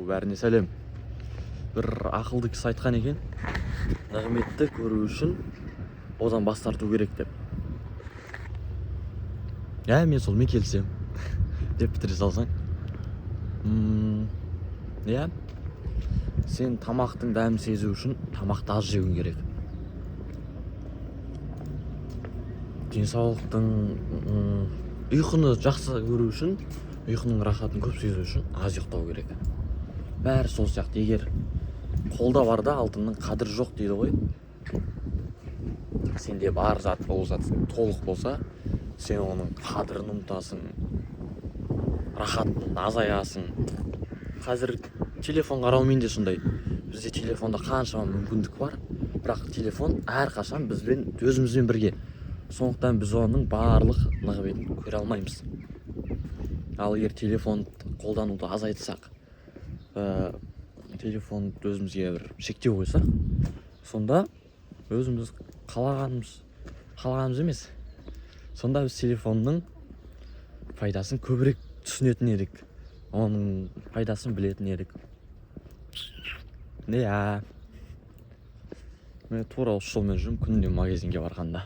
Бәріне сәлем. Бір ақылды кісі айтқан екен, нығметті көру үшін одан бас тарту керек деп. Мен солмен келсем деп бітіре салсаң. Сен тамақтың дәмін сезу үшін тамақты аз жеуің керек. Денсаулықтың ұйқыны жақсы көру үшін, ұйқының рахатын көп сезу үшін аз ұйықтау керек. Бәрі сол сияқты. Егер қолда барда алтынның қадірі жоқ дейді ғой. Сенде бар зат, ол зат толық болса, сен оның қадірін ұмытасың, рахатын азаясың. Қазір телефон қараумен де сондай. Бізде телефонда қаншама мүмкіндік бар, бірақ телефон әрқашан бізбен, өзімізбен бірге. Сондықтан біз оның барлық нығметін көре алмаймыз. Ал егер телефон қолдануды азайтсақ, телефон өзімізге бір шектеу қойса, сонда өзіміз қалағанымыз емес. Сонда біз телефонның пайдасын көбірек түсінетін едік. Оның пайдасын білетін едік. Мен тура осы жолмен жүрмін күнде магазинге барғанда.